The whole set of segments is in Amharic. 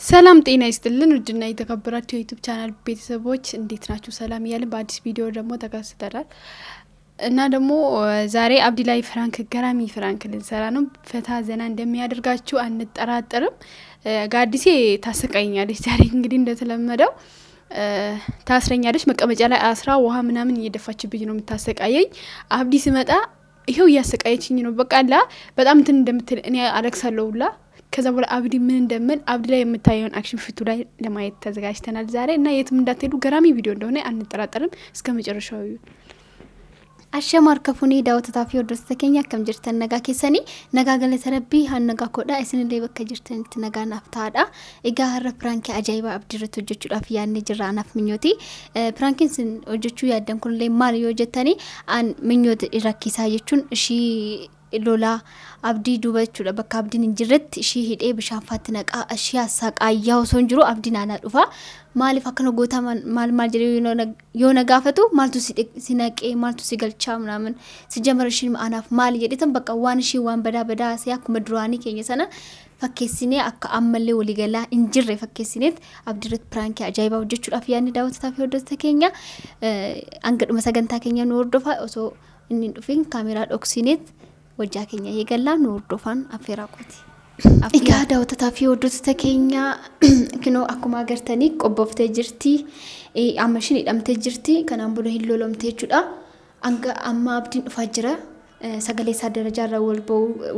ሰላም ጤና ይስጥልን ውድና የተከበራችሁ የዩቲዩብ ቻናል ቤተሰቦች እንዴት ናችሁ? ሰላም እያልን በአዲስ ቪዲዮ ደግሞ ተከስተናል እና ደግሞ ዛሬ አብዲ ላይ ፍራንክ ገራሚ ፍራንክ ልንሰራ ነው። ፈታ ዘና እንደሚያደርጋችሁ አንጠራጠርም። ጋዲሴ ታሰቃይኛለች ዛሬ እንግዲህ እንደተለመደው ታስረኛለች። መቀመጫ ላይ አስራ ውሃ ምናምን እየደፋችብኝ ነው የምታሰቃየኝ። አብዲ ሲመጣ ይሄው እያሰቃየችኝ ነው። በቃላ በጣም እንትን እንደምትል እኔ አለቅሳለሁላ። ከዛ በኋላ አብዲ ምን እንደምን አብዲ ላይ የምታየውን አክሽን ፊቱ ላይ ለማየት ተዘጋጅተናል ዛሬ እና የትም እንዳትሄዱ ገራሚ ቪዲዮ እንደሆነ አንጠራጠርም። እስከ መጨረሻው አሸማር ከፉኒ ዳውት ታፊ ወደስ ተከኛ ከም ጅርተን ነጋ ከሰኒ ነጋ ገለ ተረቢ ሀነጋ ኮዳ እስን ላይ በከ ጅርተን ትነጋ ናፍታዳ እጋ ሀረ ፕራንክ አጃይባ አብድረቱ ጆቹ ዳፍ ያኔ ጅራ ናፍ ምኞቲ ፕራንኪንስ ጆቹ ያደንኩን ላይ ማር yojetani an ምኞት ኢራኪሳ የቹን እሺ ሎላ አብዲ ዱበቹ ለበካ አብዲን እንጅረት እሺ ሄዴ በሻፋት ነቃ እሺ አሳቃያው ሶንጅሮ አብዲን አናዱፋ ማሊፍ አከነ ጎታ ማል ጀሪ የሆነ ጋፈቱ ማልቱ ሲነቄ ማልቱ ሲገልቻ ምናምን ሲጀመርሽን አናፍ ማል የደተን በቃ ዋንሺ ዋን በዳ ሲያኩ መድሯኒ ከየሰና ፈከሲኔ አካ አመለ ወሊገላ እንጅር ፈከሲኔት አብድረት ፕራንክ አጃይባው ጆቹ ዳፍ ያኒ ዳውት ታፊ ወደስ ተከኛ አንገድ መሰገንታ ከኛ ነው ወርዶፋ ኦሶ እንንዱፊን ካሜራ ኦክሲኔት ወጃከኛ የገላ ነው ወርዶፋን አፌራቆቲ ኢጋዳ ወተታፊ ወዶት ተከኛ ክኖ አኩማ ገርተኒ ቆቦፍተ ጅርቲ አመሽን ይዳምተ ጅርቲ ከናም ብሎ ሂሎሎምተ ቹዳ አንጋ አማ አብዲን ፋጅራ ሰገሌሳ ደረጃ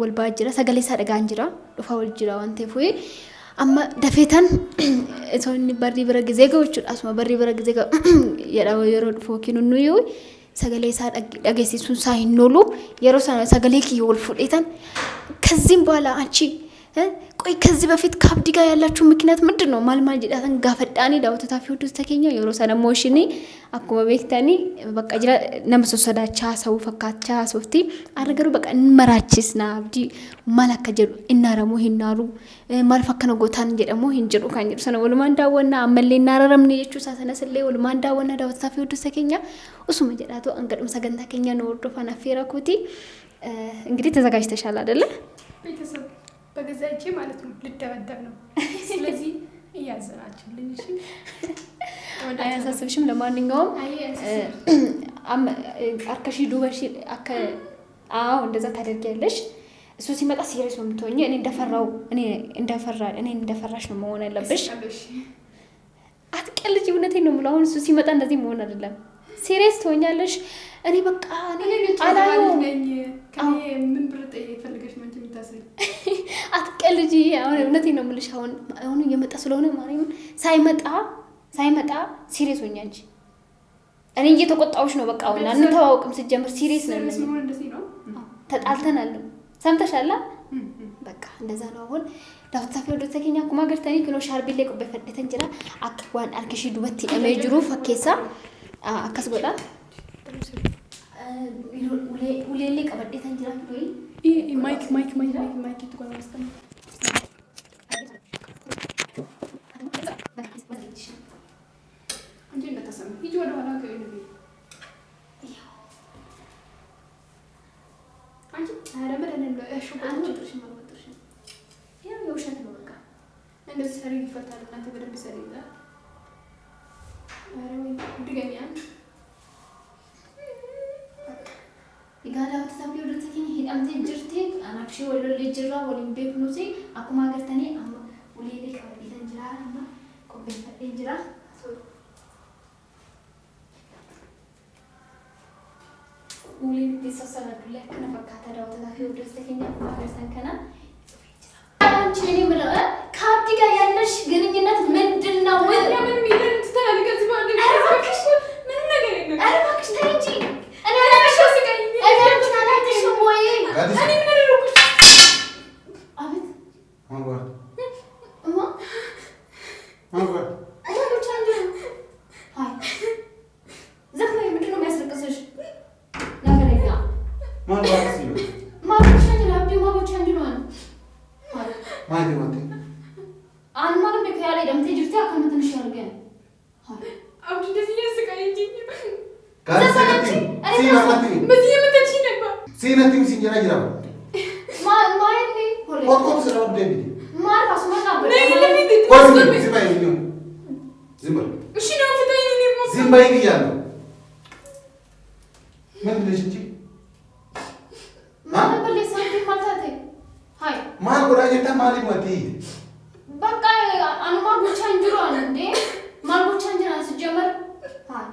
ወልባጅራ ሰገሌሳ ደጋንጅራ ዱፋ ወልጅራ ወንቴ ፉይ አማ ደፌታን እሶኒ በሪ ብረግ ዜጋዎቹ አስማ በሪ ብረግ ዜጋ የዳው የሮድ ፎኪኑ ኑዩ ሰገሌሳ ደገሲሱን ሳይኖሉ የሮሳ ሰገሌኪ ወልፉዴታን ከዚህም በኋላ አንቺ ቆይ ከዚህ በፊት ከአብዲ ጋር ያላችሁ ምክንያት ምንድነው? ማልማል ጅዳተን ጋፈዳኒ ዳውት ታፊ ወደስ ተከኛ የሮሳ ደሞሽኒ አኩማ ቤክታኒ በቃ ጅራ ነምሶሰዳቻ ሰው ፈካቻ ሶፍቲ አረገሩ በቃ እንመራችስና አብዲ ማላከጀሉ እናረሙ ሂናሩ ማልፈከነ ጎታን ጀደሞ ሂንጅሩ ካኝሩ ሰነ ወልማንዳወና አመሌና ረረምኒ የቹ ሳሰነስለ ወልማንዳወና ዳውት ታፊ ወደስ ተከኛ እሱ መጀዳቱ አንገድም ሰገንታ ከኛ ነው ወርዶፋና ፌራኩቲ እንግዲህ ተዘጋጅተሻል አይደለ? ቤተሰብ በገዛይቼ ማለት ነው ልደበደብ ነው። ስለዚህ እያዘናችሁልኝ እሺ። አያሳስብሽም። ለማንኛውም አርከሺ ዱበሺ አዎ እንደዛ ታደርጊያለሽ። እሱ ሲመጣ ሲሪየስ ነው የምትሆኚ። እኔ እንደፈራሽ ነው መሆን ያለብሽ። አትቀልጂ፣ እውነቴን ነው የምለው። አሁን እሱ ሲመጣ እንደዚህ መሆን አይደለም፣ ሲሪየስ ትሆኛለሽ። እኔ በቃ አላየው ከኔ ምን ብርጥ ይፈልገሽ ማንቺ ምታስለኝ አትቀልጂ። አሁን እውነቴን ነው የምልሽ። አሁን እየመጣ ስለሆነ ማርያም ሳይመጣ ሲሪየስ ሆኛ እንጂ እኔ እየተቆጣሁሽ ነው። በቃ አሁን አንተዋወቅም ሲጀምር ሲሪየስ ነው እንደዚህ ነው። ተጣልተናል። ሰምተሻላ? በቃ እንደዛ ነው። አሁን ዳውታፊ ወደ ተከኛ ኩማ ገርተኒ ክሎ ሻርቢሌ ቆበ ፈደተን ጅራ አክዋን አርክሺ ዱበቲ አመጅሩ ፈኬሳ አከስ ጎዳ ውሌሌ ቀበዴተን ጅራ ወይ ማይክ ትቆና ማስተማ አንቺ እንደተሰማ ሂጂ ወደ ኋላ ከእኔ አንቺ አረመደን እሺ አንቺ ማውጣሽ ያው የውሸት ነው። በቃ እንደዚህ ሰሪ ይፈታል። እናንተ በደንብ ሰሪ ይላል። አረ ወይ ድገሚያ ኢጋዳ ወተታፊ ወደ ተከኝ ሄዳምቴ ጅርቴ አናክሺ ወለ ለጅራ ወሊም ቤት ኑሲ አኩማ ገርተኒ አማ ወሌሌ ቀበዴተን ጅራ እና ቆቤ ፈደን ጅራ ውሊን ቢሰሰናዱላ ከነፈካታ ዳውት ታፊ ወደ ተከኝ አኩማ ገርተን ከና አንቺ እኔ ምለው ከአብዲ ጋር ያለሽ ግንኙነት ምንድነው? ምን ሚልን ትታልከዝ ባንዴ አረባክሽ ምን ነገር የለም። አረባክሽ ተይ እንጂ እኔ አላሽ ሲቀኝ እኔ ምን አደረኩሽ? አቤት ማንጓር ቻንጆ ሃይ ዘፈይ ምንድነው የሚያስለቅስሽ? ነገረኛ ማንጓር ሲሉ ማንጓር jira. Maalli Kottu sirraa deebiin. maal asuma Nai dhaabbata lafi itti Kottu zimba hin zimba. Isheen oofita inni immoo. Zimba hin yaadu. Maalli leeshichi? maal balleessaa maal taate hai Maal godhaa jettaa maaliif mati? bakka anumaa gochaa hin jiru anandee maal gochaa hin jiran sijjamar hai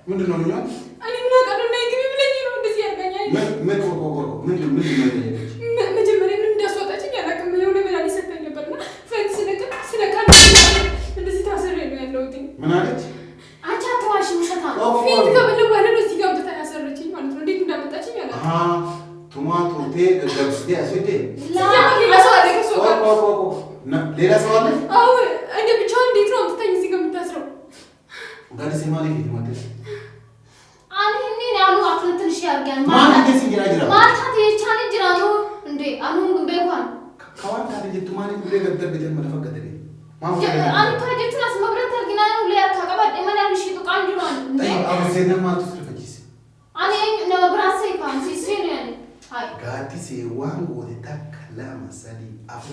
ምንድን ነው የሚሆን? Ani mina ቀኑ ናይ ግቢ ብለኝ ነው እንደዚህ ያርጋኛል። ምን ቆቆቆ ምንድን ነው ያለች? መጀመሪያ ምን እንዳስወጣችኝ አላውቅም። የሆነ መድኃኒት ሰጠኝ ነበርና ፈንክ ስነካ እንደዚህ ታስሬ ነው ያለሁት። ምን አለች? አንቺ አትዋሺ ውሸታ ፊት ከበለ በኋላ ነው እዚህ ጋር አምጥታ ያሰረችኝ ማለት ነው። እንዴት እንዳመጣችኝ አላውቅም። ቱማ ቱርቴ ገገብስቴ አስወዴ ሲጀመር ሌላ ሰው አለ ከእሷ ጋር። ቆቆቆ ሌላ ሰው አለ? አዎ እንደ ብቻዋን እንዴት ነው አምጥታኝ እዚህ ጋር የምታስረው? ጋዲስ ማሊክ ይመጣል ani inni anu atlantin shi argan ማን እንደዚህ እንጀራ ጅራ ማታ ተቻለ ጅራኑ እንዴ አኑን በኳን ከዋን ታዲያ ጀቱ ማሊክ ብለ ገደብ ገደብ መደፈቀደ ማን ani ከጀቱን አስመብረት አርግና ነው ለያካ ቀባድ ማን ያሉ ሺ ጡቃን ጅራን እንዴ አቡ ዘነማ ተስረፈጂስ ani ነው ብራሴ ፋን ሲሴ ነው ያለ ሃይ ጋዲስ ዋን ወደ ታከላ መሰሊ አፉ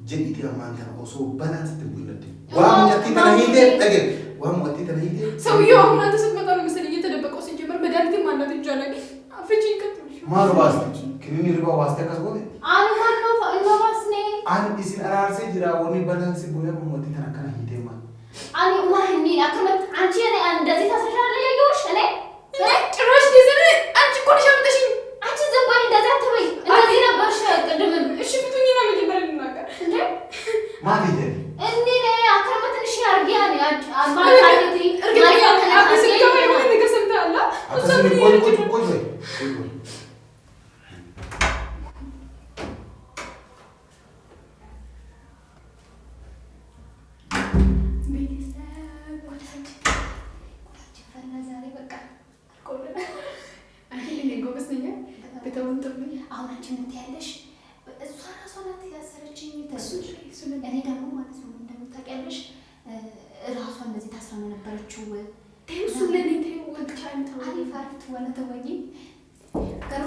ጀዲቲ አማንታ ኦሶ ባላንስ ትቡልነት ዋን ጀቲ ተነሂደ ተገ ዋን ወቲ ተነሂደ ሰውዬው አሁን አንተ ስትመጣ ነው መሰለኝ እየተደበቀው ሲጀመር መድኃኒትም አላት እጇ ላይ አፍቺኝ ከተውሽ ማሩ ባስቲ ክኒኒ ርባ ዋስተ ከስቆቴ ani man no ባስኔ አን ኢሲን አራርሴ ጅራ ወኒ ባላንስ ቡያ ወቲ ተነከና ሂደ ማ ani ማህኒ አከመት አንቺ እኔ እንደዚህ ታስረሻለ ያየውሽ እኔ ጭራሽ ዲዘነ አንቺ እኮ ነሽ አመጣሽኝ። አንቺ ዝም በይ እንደዛ አትበይ እንደዚህ ነበርሽ ቅድም እሺ ፍቱኝና መጀመሪያ ልናገር እንዴ ማን ሂደ እንዴ ነይ አከመትን ሺ አርጊያኒ ማታይቲ እርግጠኛ ነኝ አብስ ከመ የሆነ ነገር ሰምተሃል? እሷ ምን ያለች ነው? ቆይ አሁን አንቺ ምን ትያለሽ? እሷ ራሷ ናት ያሰረችኝ እኔ ደግሞ ማለት ነው እንደምታውቂያለሽ ራሷ እንደዚህ ታስራ ነው የነበረችው። እሱ ለኔ ተወልቻለሁ ተወልቻለሁ አሪፍ አሪፍ ወለ ተወኝ ገሩ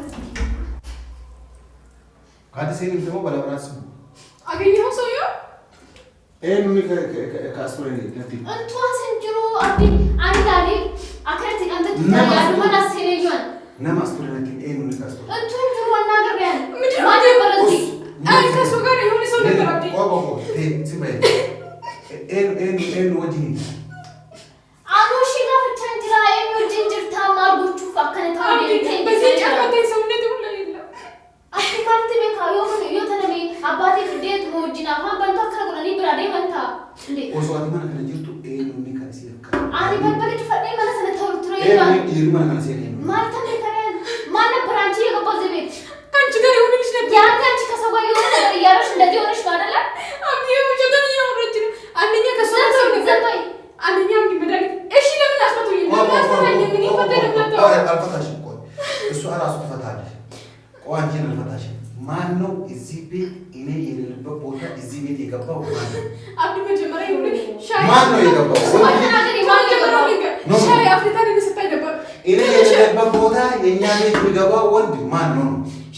ጋዲስ ይሄን ደግሞ ባላብራስ አገኘኸው ሰውዬው? ኤኑኒ ከአስቶሬ ለቲ እንቷ ሰንጅሮ አቢ አንዳሊ አከርቲ አንተ ያድማና ሰለዩን ነማ አስቶሬ ለቲ ኤኑኒ ከአስቶሬ እንቱ እንቱ ወናገር ያን ምንድነው ማን በረዚ አይ ከሱ ጋር የሆነ ሰው ነበር አብዲ ቆቆቆ ሲባይ ኤኑ ወጂ አኖሺ ጋፍቻን ጅራ የሚወጅን ጅርታ ማርጎቹ ፈከነታ አብዲ በዚህ ጫማታይ ሰውነት ሁሉ የለም። አክቲካልቲ ቤካ የሆነ የተነቢ አባቴ ፍዴት ሞጅና ማን በንታ ከረጉና ሊብራዴ መንታ እንዴ ኦሶዋት ማን ከነጅርቱ ኤኑኒ ከሲ ለካ አሪ በልበልጅ ፈዴ መለሰነ ተውልትሮ ይላል ኤኑኒ ይሩ ማን ከነሲ ኤኑ ማን ተንከረን ማን ነበር አንቺ የገባው ዘቤት አንቺ ጋር የሆነ ልጅ ነበር። ያን አንቺ ከሰው ጋር የሆነ ነገር እያለሽ እንደዚህ ሆነሽ ነው አይደለ? አብዲ ወጀደን ያወረች ነው። አንደኛ ከሱ ጋር ሰው ነበር። ዘባይ አንደኛ አብዲ መድኃኒት እሺ ለምን አስፈቱኝ? ለምን አስፈታኝ? ምን ይፈጠር ነበር? አልፈታሽም። ቆይ እሱ እራሱ ትፈታለሽ። ቆይ አንቺን አልፈታሽም። ማን ነው እዚህ ቤት እኔ የሌለበት ቦታ እዚህ ቤት የገባው? ማን ነው? አብዲ መጀመሪያ ይሁን ሻይ ማን ነው የገባው? ሻይ አፍሪካ ላይ ሰጣይ ነበር። እኔ የሌለበት ቦታ የኛ ቤት የሚገባው ወንድ ማን ነው?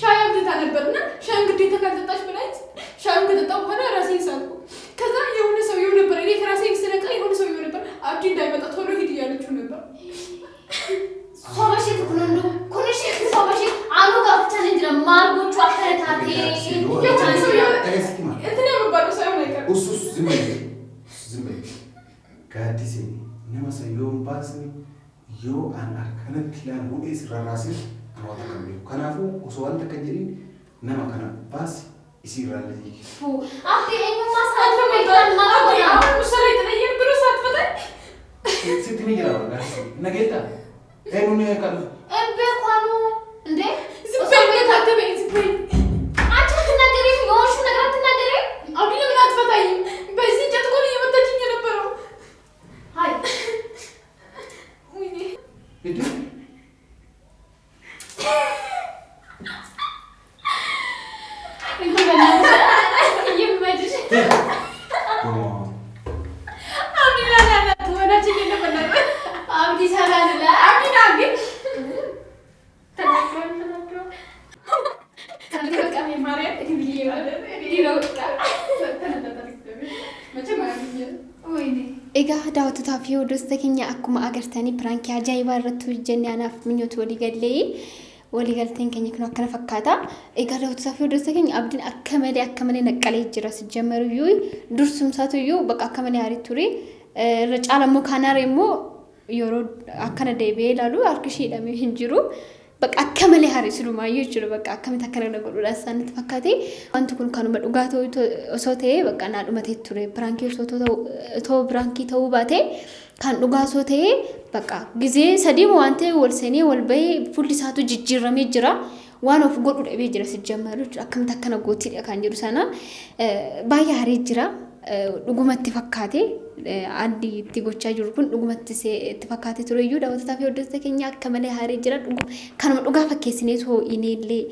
ሻይ አፍሪካ ነበርና ሻይ ግዴታ ካልጠጣሽ ብላኝ ሻዩን ከጠጣሁ በኋላ ራሴን ሳልኩ። ከዛ የሆነ ሰውዬው ነበር እኔ ከራሴን ስነቃ የሆነ ሰውዬው ነበር አብዲ እንዳይመጣ ቶሎ ሂድ እያለችው ነበር። ሶበሽ ትኩንንዱ ኩንሽ ሶበሽ አኑ ጋፍቻን እንጅራ ማርጎቹ አከረታቴ የሆነ ሰውዬው እንትን ያመባለው ሳይሆን አይቀርም። እሱስ ዝም በይ ጋዲሴ ነመሰ ዮም ባስኒ ዮ አን አርከነት ላን ሁዴስ ራራሲ አዋታ ከሚሉ ከናፉ ኦሶዋን ተከጀሪን ነማ ከና ባስ ይሲራለይ ፉ አቲ እኙ ማሳት ለማይታን ማቆያ አሁን ምሳሌ ተለየን ብሎ ሳትፈታኝ ሲትኒ ይራው ጋዲሴ ነጌታ ኤኑኒ ካሉ እምቤ ኳኑ እንዴ ዝም በይ ታተበይ ዝም በይ አንቺ ትናገሪ የሆንሽ ነገር አትናገሪ አብዲ ለምን አትፈታኝም? በዚህ እንጨት እኮ ነው እየመታችኝ የነበረው። ሃይ ወይኔ እዲ ይመጅሽ አብዲ ላላ ተወዳጅኝ ነበር አብዲ ሰላላ አብዲ አብዲ Egaa daawwattotaa fi hordoftoota keenya akkuma agartanii piraankii ajaa'ibaa irratti hojjennee anaaf minyootu waliigalteen keenya kun akkana fakkaata. Egaa daawwattotaa fi hordoftoota keenya abdiin akka malee naqqalee jira sijjammaruyyuu dursumsaatu iyyuu bakka akka malee haarii ture. Irra caalammoo kanaare immoo yeroo akkana deebi'ee ilaalu harki ishee hidhamee hin jiru. Bakka akka malee haarisidhumaayyuu jechuudha. Bakka akkamitti akkana godhuudhaaf isaanitti fakkaate. Wanti kun kanuma dhugaa osoo ta'ee bakka naa dhumatee ture. Piraankii osoo piraankii ta'uu baate kan dhugaa osoo ta'ee bakka gizee sadii waan ta'e wal seenee wal bahee fuulli isaatu jijjiiramee jira. Waan of godhu dhabee jira sijjammaru jechuudha. Akkamitti akkana gootiidha kan jedhu sana baay'ee haarii jira. Dhugumatti fakkaate addi itti gochaa jiru kun dhugumatti itti fakkaate ture iyyuu daawwattotaa fi hordoftoota keenya akka malee haarii jira. Kanuma dhugaa fakkeessinee too ineellee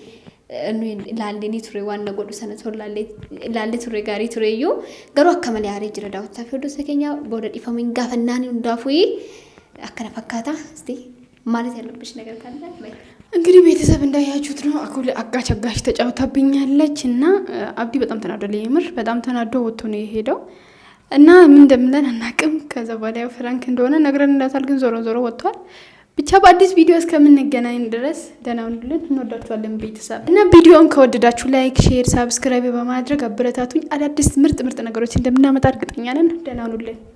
ilaallee ture waan na godhu sana too ilaallee ture gaarii ture iyyuu garuu akka malee haarii jira daawwattotaa fi hordoftoota keenya booda dhifamuun gaafannaan hundaafuu akkana fakkaata. ማለት ያለብሽ ነገር ካለ እንግዲህ ቤተሰብ እንዳያችሁት ነው። አጋች ተጫውታብኛለች እና አብዲ በጣም ተናዷል። የምር በጣም ተናዶ ወጥቶ ነው የሄደው እና ምን እንደምለን አናቅም። ከዛ በኋላ ፍራንክ እንደሆነ ነግረንላታል፣ ግን ዞሮ ዞሮ ወጥቷል። ብቻ በአዲስ ቪዲዮ እስከምንገናኝ ድረስ ደህና ሁኑልን። እንወዳችኋለን ቤተሰብ እና ቪዲዮውን ከወደዳችሁ ላይክ፣ ሼር፣ ሳብስክራይብ በማድረግ አበረታቱኝ። አዳዲስ ምርጥ ነገሮች እንደምናመጣ እርግጠኛ ነን። ደህና ሁኑልን።